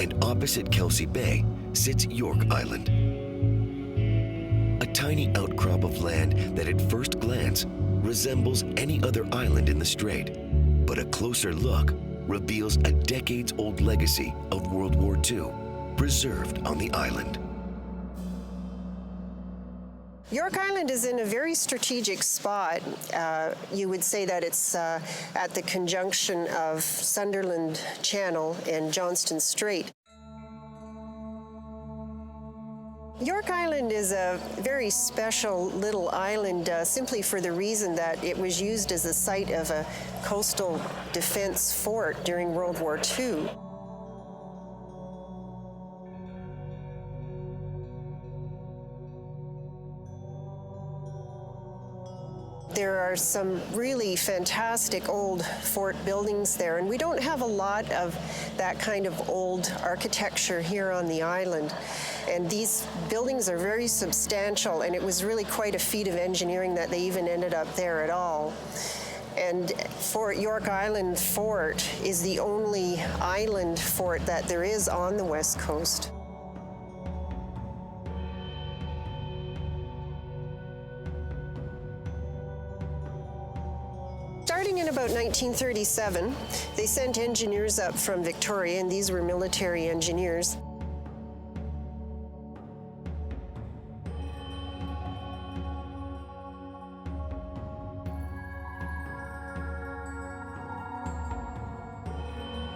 and opposite Kelsey Bay sits Yorke Island. A tiny outcrop of land that at first glance resembles any other island in the strait, but a closer look reveals a decades-old legacy of World War II preserved on the island. Yorke Island is in a very strategic spot. You would say that it's at the conjunction of Sunderland Channel and Johnston Strait. Yorke Island is a very special little island simply for the reason that it was used as a site of a coastal defense fort during World War II. There are some really fantastic old fort buildings there, and we don't have a lot of that kind of old architecture here on the island. And these buildings are very substantial, and it was really quite a feat of engineering that they even ended up there at all. And Yorke Island Fort is the only island fort that there is on the West Coast. Starting in about 1937, they sent engineers up from Victoria, and these were military engineers.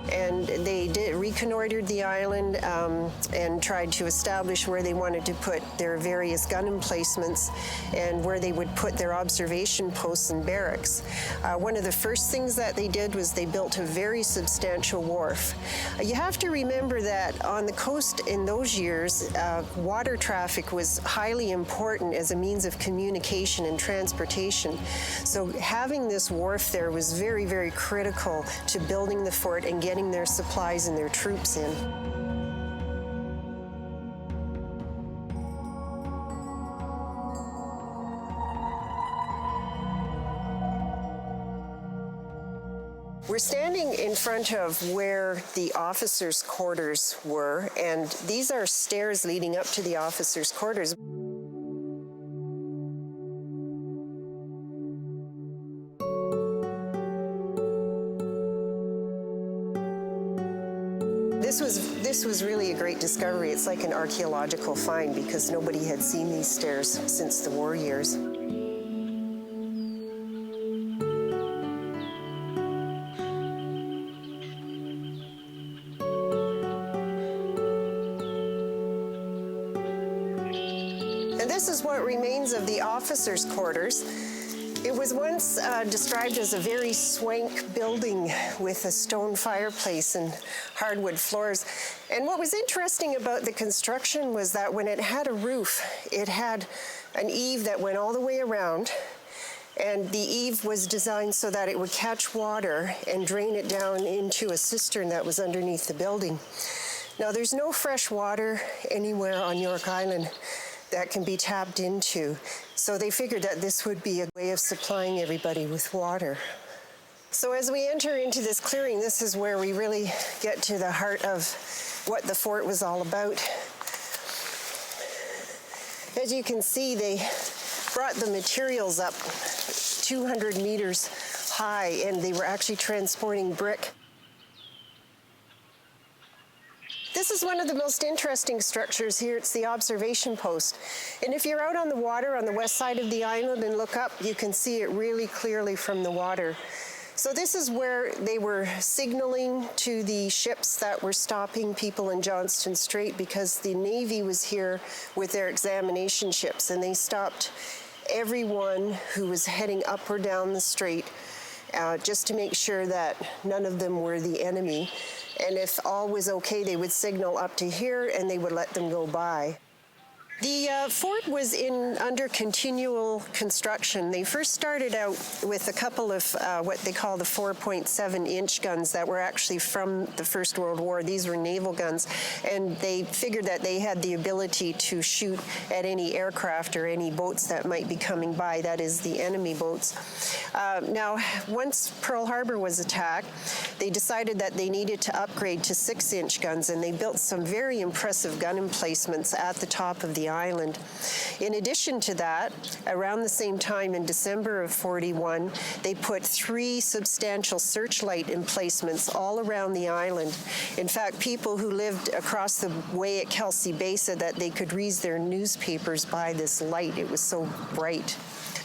And they reconnoitered the island and tried to establish where they wanted to put their various gun emplacements and where they would put their observation posts and barracks. One of the first things that they did was they built a very substantial wharf. You have to remember that on the coast in those years, water traffic was highly important as a means of communication and transportation. So having this wharf there was very, very critical to building the fort and getting their supplies and their troops in. We're standing in front of where the officers' quarters were, and these are stairs leading up to the officers' quarters. This was really a great discovery. It's like an archaeological find because nobody had seen these stairs since the war years. And this is what remains of the officers' quarters. It was once described as a very swank building with a stone fireplace and hardwood floors. And what was interesting about the construction was that when it had a roof, it had an eave that went all the way around. And the eave was designed so that it would catch water and drain it down into a cistern that was underneath the building. Now, there's no fresh water anywhere on Yorke Island that can be tapped into. So they figured that this would be a way of supplying everybody with water. So as we enter into this clearing, this is where we really get to the heart of what the fort was all about. As you can see, they brought the materials up 200 meters high, and they were actually transporting brick. This is one of the most interesting structures here. It's the observation post. And if you're out on the water on the west side of the island and look up, you can see it really clearly from the water. So this is where they were signaling to the ships that were stopping people in Johnston Strait, because the Navy was here with their examination ships, and they stopped everyone who was heading up or down the strait just to make sure that none of them were the enemy. And if all was okay, they would signal up to here and they would let them go by. The fort was under continual construction. They first started out with a couple of what they call the 4.7-inch guns that were actually from the First World War. These were naval guns, and they figured that they had the ability to shoot at any aircraft or any boats that might be coming by, that is, the enemy boats. Now, once Pearl Harbor was attacked, they decided that they needed to upgrade to 6-inch guns, and they built some very impressive gun emplacements at the top of the island. In addition to that, around the same time in December of 41, they put 3 substantial searchlight emplacements all around the island. In fact, people who lived across the way at Kelsey Bay said that they could read their newspapers by this light. It was so bright.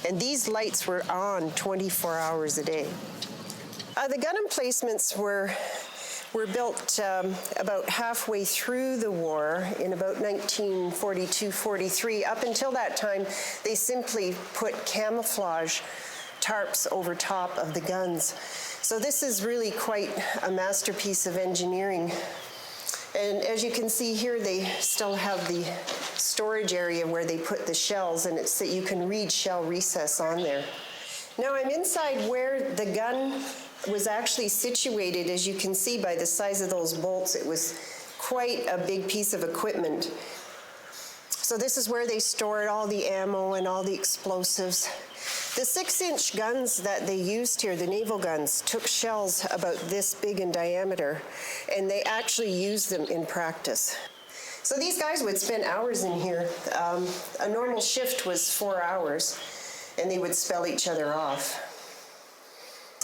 And these lights were on 24 hours a day. The gun emplacements were built about halfway through the war in about 1942-43. Up until that time, they simply put camouflage tarps over top of the guns. So this is really quite a masterpiece of engineering. And as you can see here, they still have the storage area where they put the shells, and it's that you can read shell recess on there. Now I'm inside where the gun was actually situated. As you can see by the size of those bolts, it was quite a big piece of equipment. So this is where they stored all the ammo and all the explosives. The 6-inch guns that they used here, the naval guns, took shells about this big in diameter, and they actually used them in practice. So these guys would spend hours in here. A normal shift was 4 hours, and they would spell each other off.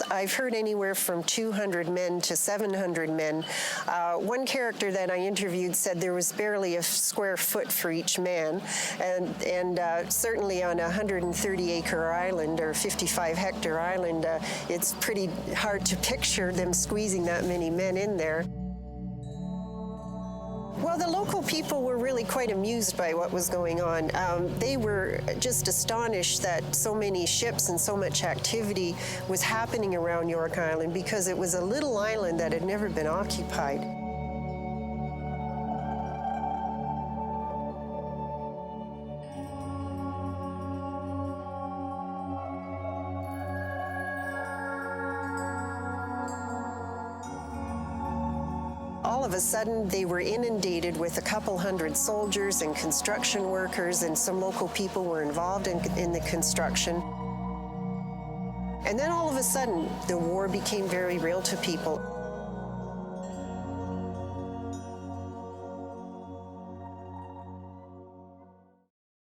I've heard anywhere from 200 men to 700 men. One character that I interviewed said there was barely a square foot for each man, and certainly on a 130-acre island or 55-hectare island, it's pretty hard to picture them squeezing that many men in there. Well, the local people were really quite amused by what was going on. They were just astonished that so many ships and so much activity was happening around Yorke Island, because it was a little island that had never been occupied. All of a sudden, they were inundated with a couple hundred soldiers and construction workers, and some local people were involved in the construction. And then all of a sudden, the war became very real to people.